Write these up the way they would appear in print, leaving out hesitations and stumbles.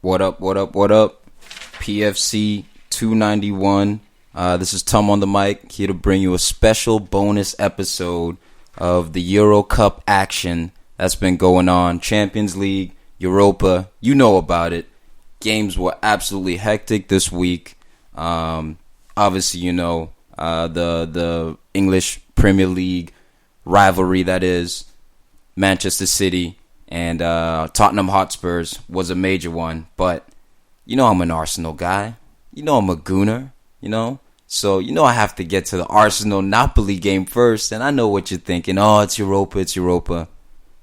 What up, what up, what up? PFC 291. This is Tom on the mic, here to bring you a special bonus episode of the Euro Cup action that's been going on. Champions League, Europa, you know about it. Games were absolutely hectic this week. Obviously, you know, the English Premier League rivalry that is Manchester City and Tottenham Hotspurs was a major one. But you know I'm an Arsenal guy. You know I'm a Gooner, you know. So you know I have to get to the Arsenal-Napoli game first. And I know what you're thinking. Oh, it's Europa, it's Europa.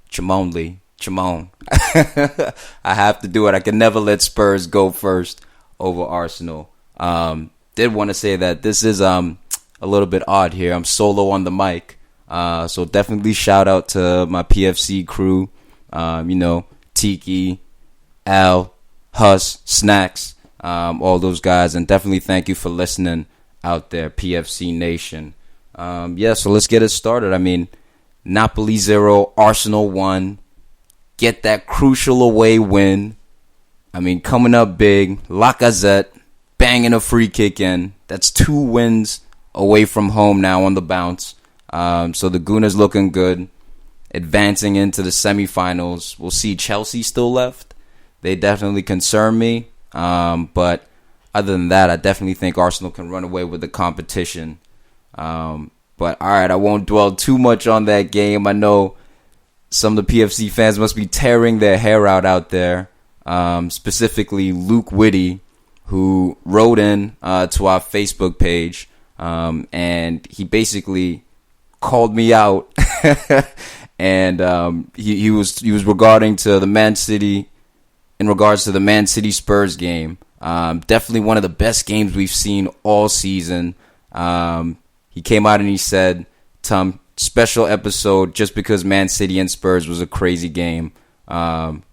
Chimon Lee. Chimon. I have to do it. I can never let Spurs go first over Arsenal. Did want to say that this is a little bit odd here. I'm solo on the mic. So definitely shout out to my PFC crew. You know, Tiki, Al, Hus, Snacks, all those guys. And definitely thank you for listening out there, PFC Nation. So let's get it started. I mean, Napoli 0, Arsenal 1. Get that crucial away win. I mean, coming up big. Lacazette banging a free kick in. That's 2 wins away from home now on the bounce. So the Gooners looking good. Advancing into the semifinals. We'll see. Chelsea still left. They definitely concern me. But other than that, I definitely think Arsenal can run away with the competition. But all right, I won't dwell too much on that game. I know some of the PFC fans must be tearing their hair out there. Specifically, Luke Whitty, who wrote in to our Facebook page. And he basically called me out. And he was regarding to the Man City, in regards to the Man City Spurs game. Definitely one of the best games we've seen all season. He came out and he said, Tom, special episode just because Man City and Spurs was a crazy game. And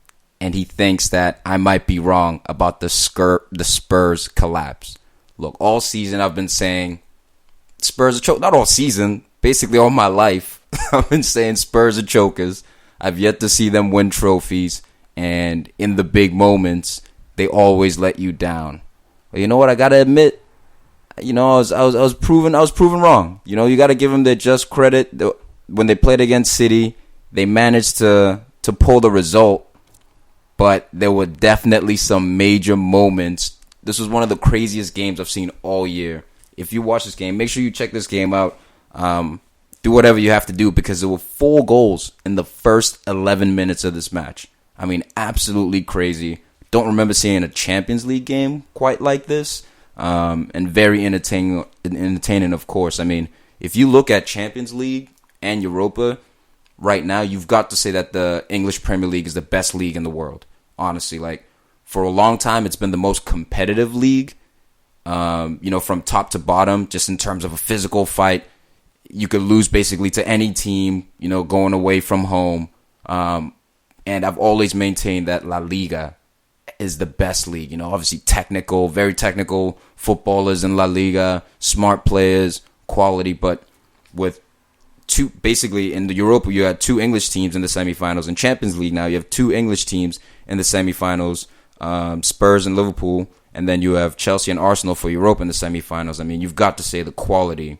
he thinks that I might be wrong about the Spurs collapse. Look, all season I've been saying Spurs are choke. Not all season, basically all my life. I've been saying Spurs are chokers. I've yet to see them win trophies. And in the big moments, they always let you down. But you know what? I gotta admit, you know, I was proven wrong. You know, you gotta give them their just credit. When they played against City, they managed to pull the result. But there were definitely some major moments. This was one of the craziest games I've seen all year. If you watch this game, make sure you check this game out. Do whatever you have to do because there were 4 goals in the first 11 minutes of this match. I mean, absolutely crazy. Don't remember seeing a Champions League game quite like this. And very entertaining, of course. I mean, if you look at Champions League and Europa right now, you've got to say that the English Premier League is the best league in the world. Honestly, like, for a long time, it's been the most competitive league. You know, from top to bottom, just in terms of a physical fight. You could lose basically to any team, you know, going away from home. And I've always maintained that La Liga is the best league. You know, obviously technical, very technical footballers in La Liga, smart players, quality. But with basically in the Europa, you had 2 English teams in the semifinals. In Champions League now, you have 2 English teams in the semifinals, Spurs and Liverpool. And then you have Chelsea and Arsenal for Europa in the semifinals. I mean, you've got to say the quality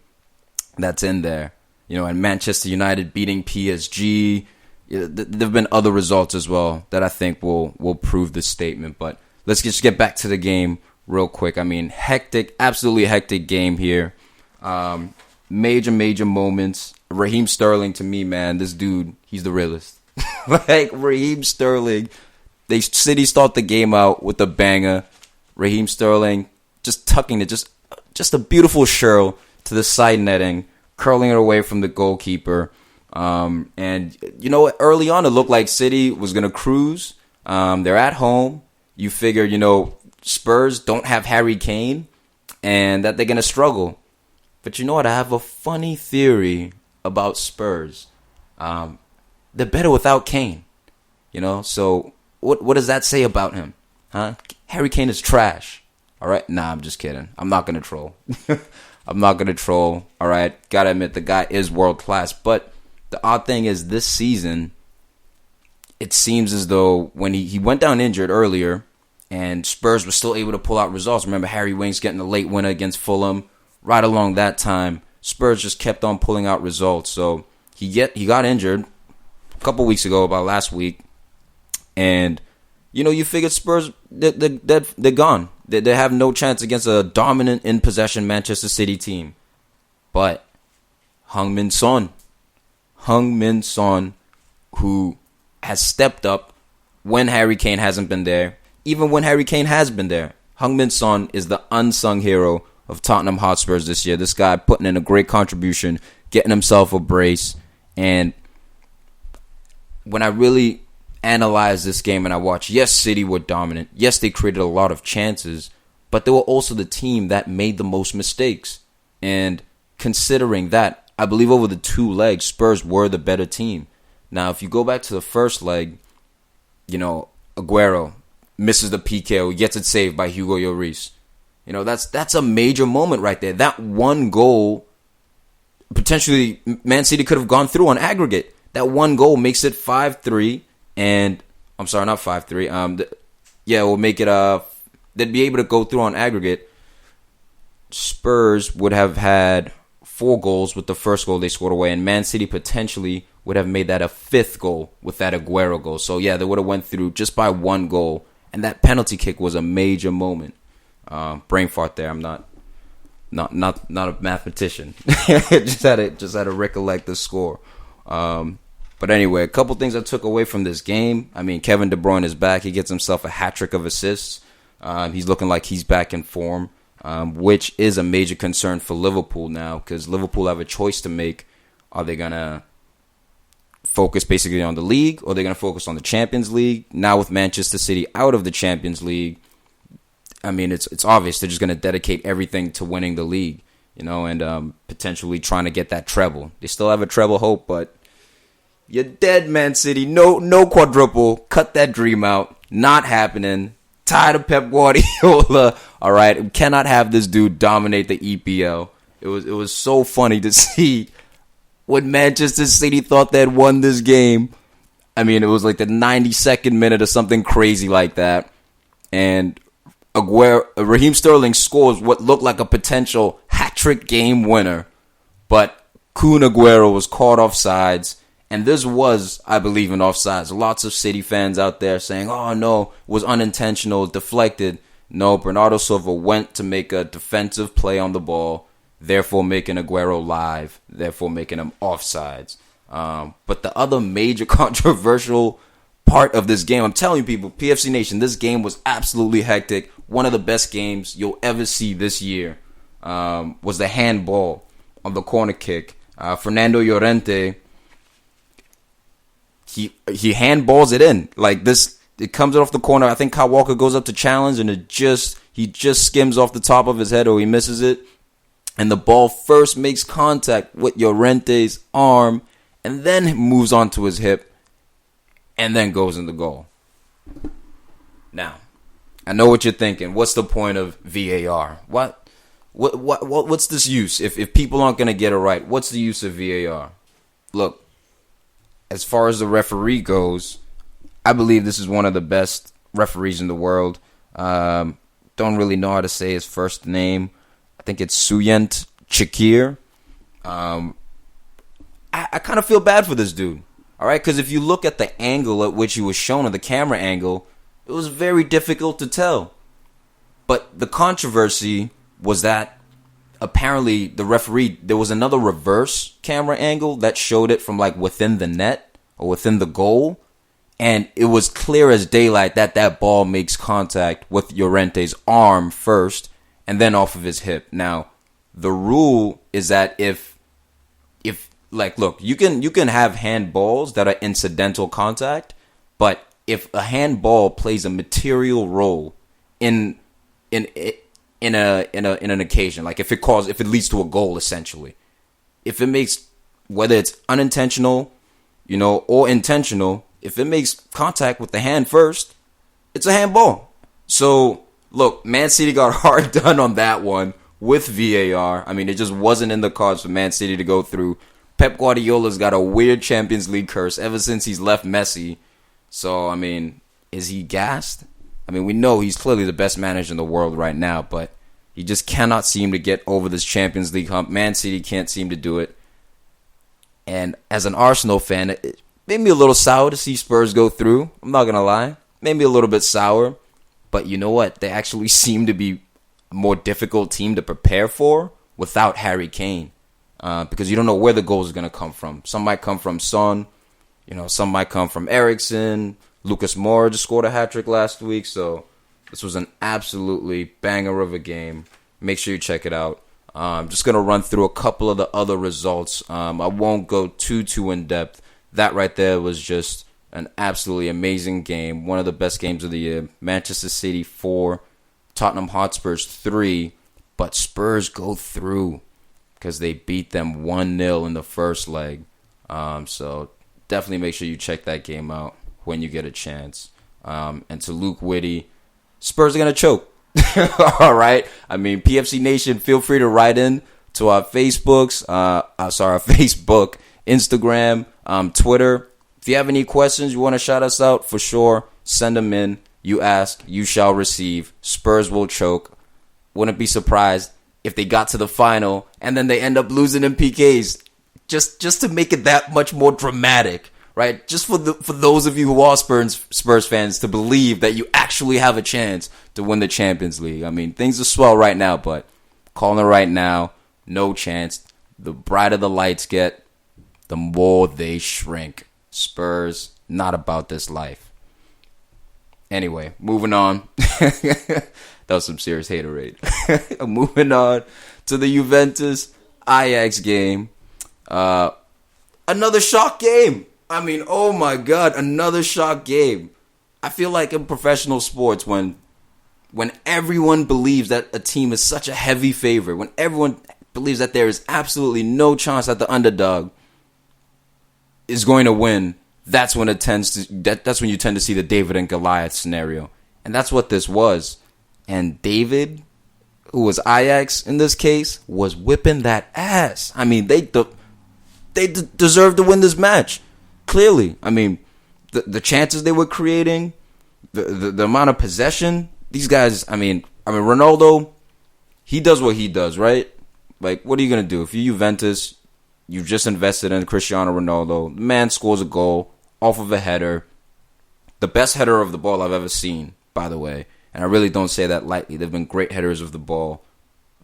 that's in there. You know, and Manchester United beating PSG. There have been other results as well that I think will prove this statement. But let's just get back to the game real quick. I mean, hectic, absolutely hectic game here. Major moments. Raheem Sterling, to me, man, this dude, he's the realest. Like, Raheem Sterling, City start the game out with a banger. Raheem Sterling just tucking it, just a beautiful shirl to the side netting, curling it away from the goalkeeper. And you know, early on it looked like City was gonna cruise. They're at home. You figure, you know, Spurs don't have Harry Kane, and that they're gonna struggle. But you know what? I have a funny theory about Spurs. They're better without Kane. You know, so what does that say about him? Huh? Harry Kane is trash. All right? Nah, I'm just kidding. I'm not gonna troll. All right? Gotta admit, the guy is world class. But the odd thing is, this season, it seems as though when he went down injured earlier, and Spurs were still able to pull out results. Remember Harry Winks getting a late winner against Fulham. Right along that time, Spurs just kept on pulling out results. So he got injured a couple weeks ago, about last week, and you figured Spurs they're gone. They have no chance against a dominant in possession Manchester City team. But Heung-min Son, who has stepped up when Harry Kane hasn't been there, even when Harry Kane has been there. Heung-min Son is the unsung hero of Tottenham Hotspurs this year. This guy putting in a great contribution, getting himself a brace. And when I really analyze this game and I watch, yes, City were dominant. Yes, they created a lot of chances, but they were also the team that made the most mistakes. And considering that, I believe over the two legs, Spurs were the better team. Now, if you go back to the first leg, Aguero misses the PK, gets it saved by Hugo Lloris. That's a major moment right there. That one goal, potentially Man City could have gone through on aggregate. That one goal makes it 5-3, and I'm sorry, not 5-3. It will make it they'd be able to go through on aggregate. Spurs would have had 4 goals with the first goal they scored away, and Man City potentially would have made that a 5th goal with that Aguero goal. So yeah, they would have went through just by 1 goal, and that penalty kick was a major moment. Brain fart there. I'm not a mathematician. just had to recollect the score. But anyway, a couple things I took away from this game. I mean, Kevin De Bruyne is back. He gets himself a hat-trick of assists. He's looking like he's back in form, which is a major concern for Liverpool now, because Liverpool have a choice to make. Are they going to focus basically on the league, or they're going to focus on the Champions League? Now with Manchester City out of the Champions League, I mean, it's obvious they're just going to dedicate everything to winning the league, and potentially trying to get that treble. They still have a treble hope, but you're dead, Man City. No quadruple. Cut that dream out. Not happening. Tired of Pep Guardiola. All right, we cannot have this dude dominate the EPL. It was so funny to see when Manchester City thought they had won this game. I mean, it was like the 92nd minute or something crazy like that, and Raheem Sterling scores what looked like a potential hat-trick game winner, but Kun Aguero was caught offsides, and this was, I believe, an offsides. Lots of City fans out there saying, oh no, it was unintentional, deflected. No, Bernardo Silva went to make a defensive play on the ball, therefore making Aguero live, therefore making him offsides. But the other major controversial part of this game, I'm telling you people, PFC Nation, this game was absolutely hectic. One of the best games you'll ever see this year was the handball on the corner kick. Fernando Llorente, he handballs it in. Like this, it comes off the corner. I think Kyle Walker goes up to challenge, and he just skims off the top of his head, or he misses it. And the ball first makes contact with Llorente's arm, and then moves onto his hip, and then goes in the goal. Now, I know what you're thinking. What's the point of VAR? What's this use? If people aren't going to get it right, what's the use of VAR? Look, as far as the referee goes, I believe this is one of the best referees in the world. Don't really know how to say his first name. I think it's Suyent Chakir. I kind of feel bad for this dude. All right, because if you look at the angle at which he was shown, on the camera angle, it was very difficult to tell. But the controversy was that apparently the referee, there was another reverse camera angle that showed it from like within the net or within the goal. And it was clear as daylight that ball makes contact with Llorente's arm first and then off of his hip. Now, the rule is that if like, look, you can have handballs that are incidental contact, but if a handball plays a material role in an occasion, like if it leads to a goal, essentially, if it makes, whether it's unintentional, or intentional, if it makes contact with the hand first, it's a handball. So look, Man City got hard done on that one with VAR. I mean, it just wasn't in the cards for Man City to go through. Pep Guardiola's got a weird Champions League curse ever since he's left Messi. So, I mean, is he gassed? I mean, we know he's clearly the best manager in the world right now, but he just cannot seem to get over this Champions League hump. Man City can't seem to do it. And as an Arsenal fan, it made me a little sour to see Spurs go through. I'm not going to lie. Made me a little bit sour. But you know what? They actually seem to be a more difficult team to prepare for without Harry Kane. Because you don't know where the goals are going to come from. Some might come from Son. Some might come from Eriksen. Lucas Moura just scored a hat-trick last week. So this was an absolutely banger of a game. Make sure you check it out. I'm just going to run through a couple of the other results. I won't go too in depth. That right there was just an absolutely amazing game. One of the best games of the year. Manchester City 4, Tottenham Hotspurs 3. But Spurs go through because they beat them 1-0 in the first leg. So definitely make sure you check that game out when you get a chance. And to Luke Whitty, Spurs are going to choke. All right. I mean, PFC Nation, feel free to write in to our Facebooks. Our Facebook, Instagram, Twitter. If you have any questions, you want to shout us out, for sure, send them in. You ask, you shall receive. Spurs will choke. Wouldn't be surprised if they got to the final and then they end up losing in PKs. Just to make it that much more dramatic, right? Just for those of you who are Spurs fans to believe that you actually have a chance to win the Champions League. I mean, things are swell right now, but calling it right now, no chance. The brighter the lights get, the more they shrink. Spurs, not about this life. Anyway, moving on. That was some serious haterade. Moving on to the Juventus Ajax game. Another shock game. I mean, oh my God, another shock game. I feel like in professional sports, when everyone believes that a team is such a heavy favorite, when everyone believes that there is absolutely no chance that the underdog is going to win, that's when that's when you tend to see the David and Goliath scenario. And that's what this was. And David, who was Ajax in this case, was whipping that ass. I mean, they deserved to win this match. Clearly. I mean, the chances they were creating, the amount of possession, these guys, I mean, Ronaldo, he does what he does, right? Like, what are you going to do? If you're Juventus, you've just invested in Cristiano Ronaldo. The man scores a goal off of a header. The best header of the ball I've ever seen, by the way. And I really don't say that lightly. There have been great headers of the ball.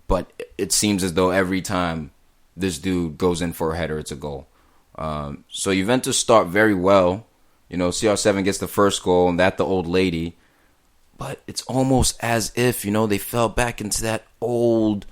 But it seems as though every time this dude goes in for a header, it's a goal. So Juventus start very well. CR7 gets the first goal, and that the old lady. But it's almost as if, they fell back into that old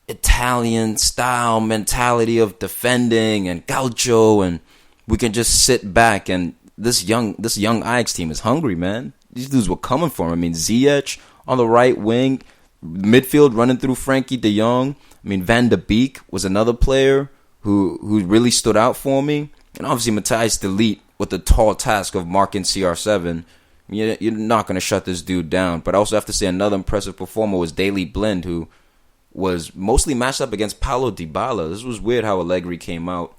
Italian style mentality of defending and calcio, and we can just sit back. And this young Ajax team is hungry, man. These dudes were coming for him. I mean, Ziyech on the right wing, midfield running through Frankie de Jong. I mean, Van de Beek was another player who really stood out for me. And obviously, Matthijs de Ligt with the tall task of marking CR7. You're not going to shut this dude down. But I also have to say another impressive performer was Daley Blind, who was mostly matched up against Paulo Dybala. This was weird how Allegri came out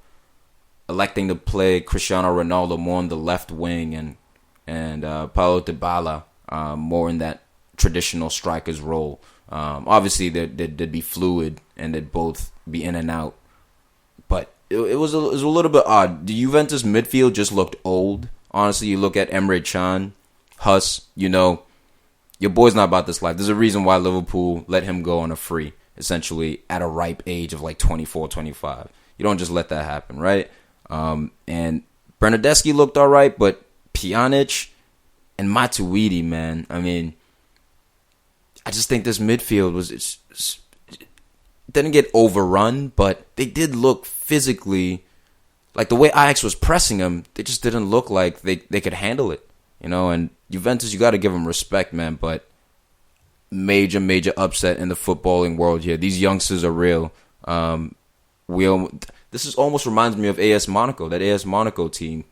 electing to play Cristiano Ronaldo more on the left wing and Paulo Dybala more in that traditional striker's role. Obviously, they'd be fluid and they'd both be in and out. But it was a little bit odd. The Juventus midfield just looked old. Honestly, you look at Emre Can, Huss, your boy's not about this life. There's a reason why Liverpool let him go on a free, essentially, at a ripe age of like 24, 25. You don't just let that happen, right? And Bernardeschi looked all right, but Pjanic and Matuidi, man, I mean, I just think this midfield didn't get overrun, but they did look physically, like the way Ajax was pressing them, they just didn't look like they could handle it, and Juventus, you got to give them respect, man, but major upset in the footballing world here. These youngsters are real. This almost reminds me of AS Monaco, that AS Monaco team.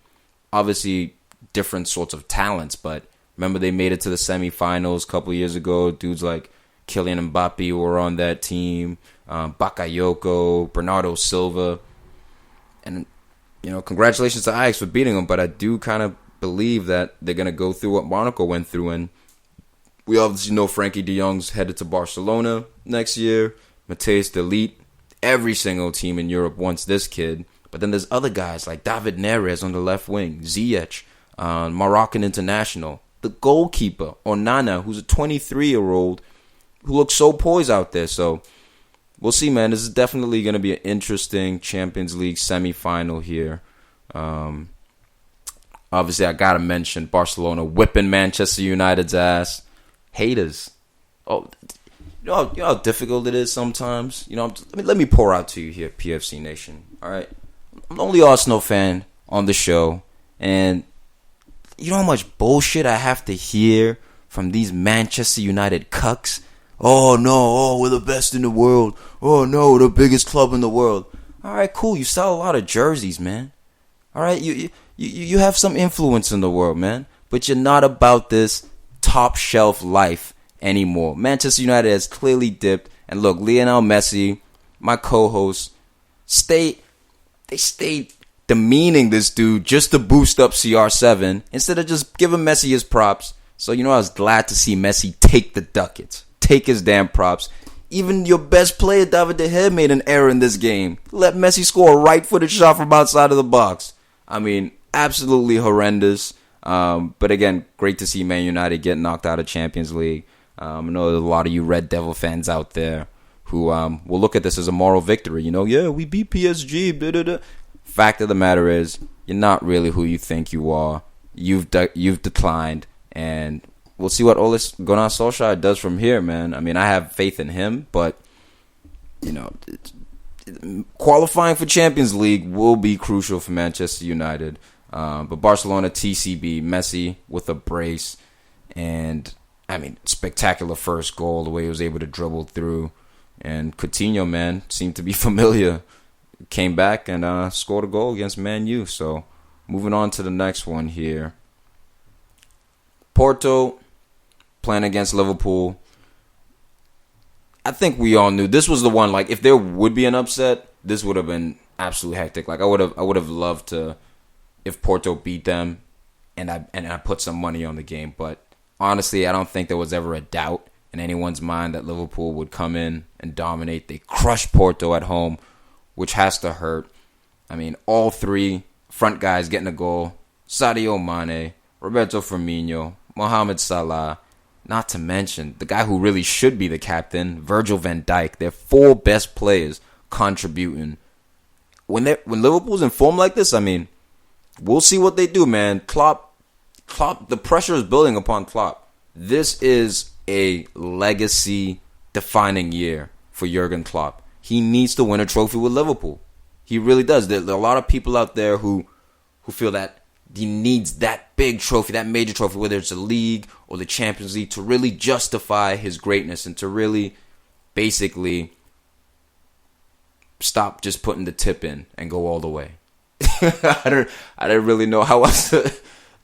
Obviously, different sorts of talents, but remember they made it to the semi-finals a couple years ago. Dudes like Kylian Mbappe were on that team, Bakayoko, Bernardo Silva, and congratulations to Ajax for beating them. But I do kind of believe that they're gonna go through what Monaco went through, and We obviously know Frankie de Jong's headed to Barcelona next year. Matthijs de Ligt. Every single team in Europe wants this kid. But then there's other guys like David Neres on the left wing, Ziyech, Moroccan international, the goalkeeper, Onana, who's a 23-year-old who looks so poised out there. So we'll see, man. This is definitely going to be an interesting Champions League semi-final here. Obviously, I got to mention Barcelona whipping Manchester United's ass. Haters. Oh, you know how difficult it is sometimes? Let me pour out to you here, PFC Nation. All right? I'm the only Arsenal fan on the show. And you know how much bullshit I have to hear from these Manchester United cucks? Oh, no. We're the best in the world. Oh, no. We're the biggest club in the world. All right, cool. You sell a lot of jerseys, man. All right? You have some influence in the world, man. But you're not about this top shelf life anymore. Manchester United has clearly dipped. And look, Lionel Messi, my co-host, they stayed demeaning this dude just to boost up CR7 instead of just giving Messi his props. So, I was glad to see Messi take the ducats. Take his damn props. Even your best player, David De Gea, made an error in this game. Let Messi score a right-footed shot from outside of the box. I mean, absolutely horrendous. But again, great to see Man United get knocked out of Champions League. I know there's a lot of you Red Devil fans out there who will look at this as a moral victory. Yeah, we beat PSG. Blah, blah, blah. Fact of the matter is, you're not really who you think you are. You've declined, and we'll see what Ole Gunnar Solskjaer does from here, man. I mean, I have faith in him, but qualifying for Champions League will be crucial for Manchester United. But Barcelona, TCB, Messi with a brace, and I mean, spectacular first goal, the way he was able to dribble through. And Coutinho, man, seemed to be familiar. Came back and scored a goal against Man U. So, moving on to the next one here. Porto playing against Liverpool. I think we all knew this was the one. Like, if there would be an upset, this would have been absolute hectic. Like, I would have loved to, if Porto beat them, and I put some money on the game. But honestly, I don't think there was ever a doubt in anyone's mind that Liverpool would come in and dominate. They crushed Porto at home, which has to hurt. I mean, all three front guys getting a goal. Sadio Mane, Roberto Firmino, Mohamed Salah, not to mention the guy who really should be the captain, Virgil van Dijk. Their four best players contributing. When Liverpool's in form like this, I mean, we'll see what they do, man. Klopp, the pressure is building upon Klopp. This is a legacy-defining year for Jurgen Klopp. He needs to win a trophy with Liverpool. He really does. There are a lot of people out there who feel that he needs that big trophy, that major trophy, whether it's the league or the Champions League, to really justify his greatness and to really analyze stop just putting the tip in and go all the way. I don't really know how else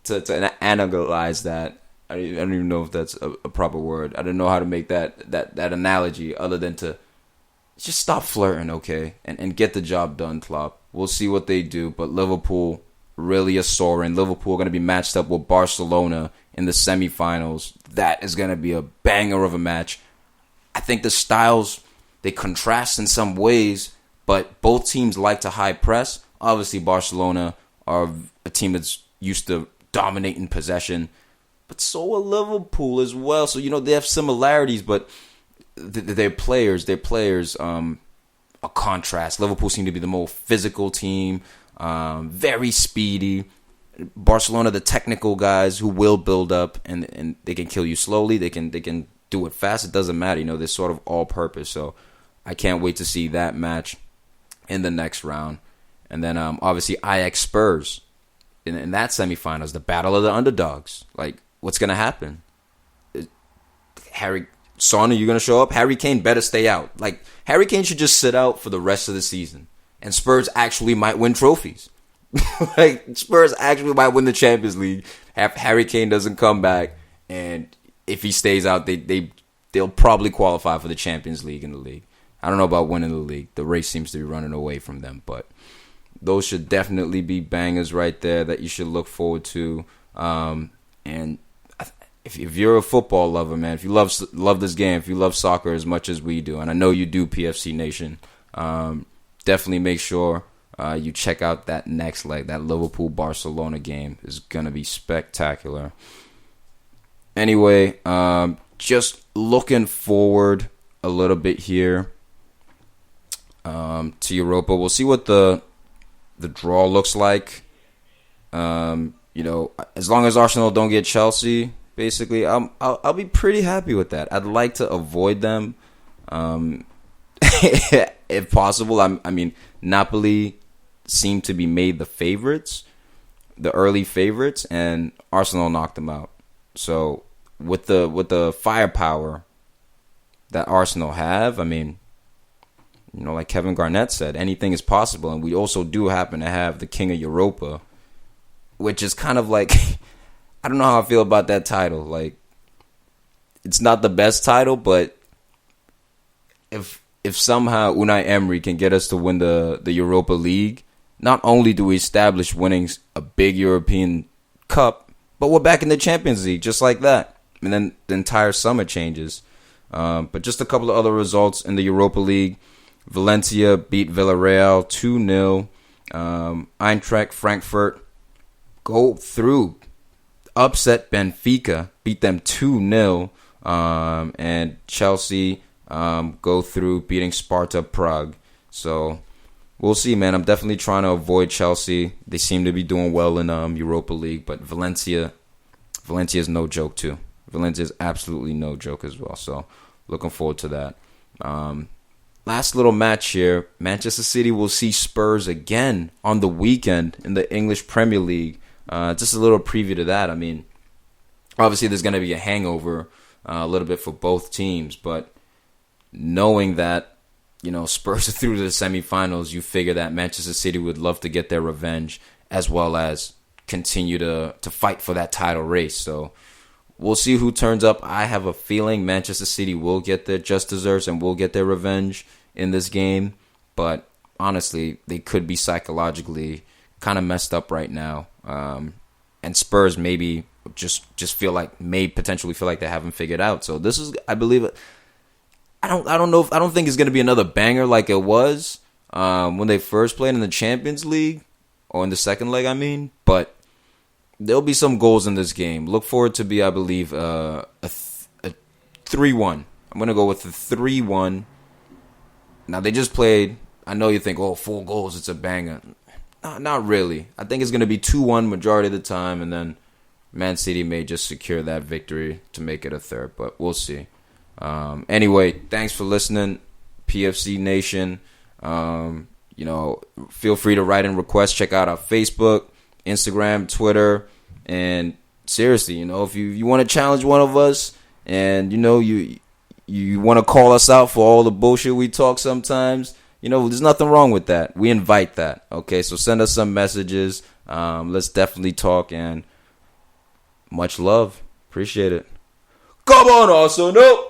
to analyze that. I don't even know if that's a proper word. I don't know how to make that analogy other than to just stop flirting, okay? And get the job done, Klopp. We'll see what they do, but Liverpool really is soaring. Liverpool are going to be matched up with Barcelona in the semi-finals. That is going to be a banger of a match. I think the styles, they contrast in some ways, but both teams like to high press. Obviously, Barcelona are a team that's used to dominating possession, but so are Liverpool as well. So, they have similarities, but their players are contrast. Liverpool seem to be the more physical team, very speedy. Barcelona, the technical guys who will build up and they can kill you slowly. They can do it fast. It doesn't matter. They're sort of all-purpose. So I can't wait to see that match in the next round. And then obviously Ajax Spurs in that semifinals, the battle of the underdogs. Like, what's gonna happen? Son, are you gonna show up? Harry Kane better stay out. Like, Harry Kane should just sit out for the rest of the season, and Spurs actually might win trophies. Like, Spurs actually might win the Champions League if Harry Kane doesn't come back, and if he stays out, they'll probably qualify for the Champions League in the league. I don't know about winning the league. The race seems to be running away from them, but those should definitely be bangers right there that you should look forward to. And if you're a football lover, man, if you love this game, if you love soccer as much as we do, and I know you do, PFC Nation, definitely make sure you check out that next leg. That Liverpool-Barcelona game is going to be spectacular. Anyway, just looking forward a little bit here to Europa. We'll see what the draw looks like. As long as Arsenal don't get Chelsea, basically, I'll be pretty happy with that. I'd like to avoid them, if possible. I mean, Napoli seem to be made the favorites, the early favorites, and Arsenal knocked them out. So with the firepower that Arsenal have, I mean, like Kevin Garnett said, anything is possible, and we also do happen to have the King of Europa, which is kind of like, I don't know how I feel about that title. Like, it's not the best title, but if somehow Unai Emery can get us to win the Europa League, not only do we establish winning a big European Cup, but we're back in the Champions League just like that. And then the entire summer changes. But just a couple of other results in the Europa League. Valencia beat Villarreal 2-0. Eintracht Frankfurt go through, upset Benfica, beat them 2-0. And Chelsea go through, beating Sparta Prague. So we'll see, man. I'm definitely trying to avoid Chelsea. They seem to be doing well in Europa League, but Valencia is no joke too. Valencia is absolutely no joke as well. So looking forward to that. Last little match here. Manchester City will see Spurs again on the weekend in the English Premier League. Just a little preview to that. I mean, obviously there's going to be a hangover a little bit for both teams, but knowing that, Spurs are through to the semi-finals, you figure that Manchester City would love to get their revenge as well as continue to fight for that title race. So we'll see who turns up. I have a feeling Manchester City will get their just desserts and will get their revenge in this game. But honestly, they could be psychologically kind of messed up right now. And Spurs maybe just potentially feel like they haven't figured out. So this is, I believe, I don't think it's going to be another banger like it was when they first played in the Champions League, or in the second leg, I mean. But there'll be some goals in this game. Look for it to be, I believe, a 3-1. I'm going to go with the 3-1. Now, they just played. I know you think, 4 goals, it's a banger. Not really. I think it's going to be 2-1 majority of the time, and then Man City may just secure that victory to make it a third, but we'll see. Anyway, thanks for listening, PFC Nation. Feel free to write in requests. Check out our Facebook, Instagram, Twitter, and seriously, if you want to challenge one of us, and you want to call us out for all the bullshit we talk sometimes, there's nothing wrong with that. We invite that. Okay, so send us some messages. Let's definitely talk, and much love. Appreciate it. Come on, Arsenal.